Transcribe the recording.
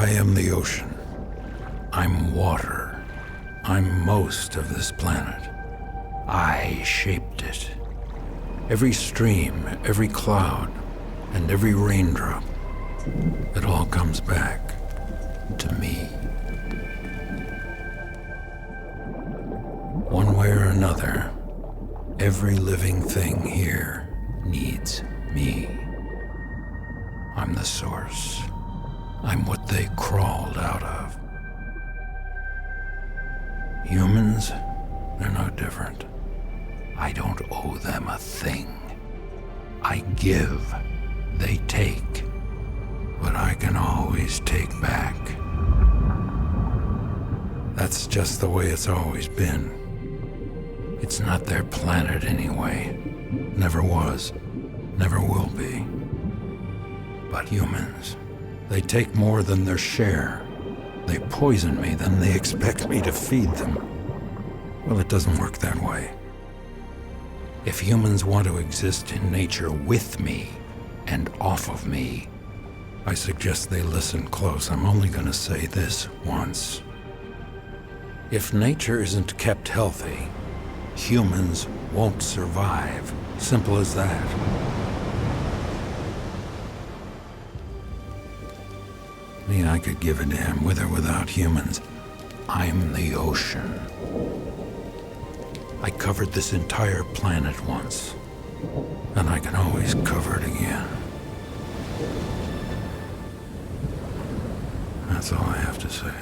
I am the ocean. I'm water. I'm most of this planet. I shaped it. Every stream, every cloud, and every raindrop, it all comes back to me. One way or another, every living thing here needs me. I'm the source. I'm what they crawled out of. Humans, they're no different. I don't owe them a thing. I give, they take, but I can always take back. That's just the way it's always been. It's not their planet anyway. Never was, never will be. But humans, they take more than their share. They poison me, then they expect me to feed them. Well, it doesn't work that way. If humans want to exist in nature with me and off of me, I suggest they listen close. I'm only going to say this once. If nature isn't kept healthy, humans won't survive. Simple as that. Me, I could give a damn with or without humans. I'm the ocean. I covered this entire planet once, and I can always cover it again. That's all I have to say.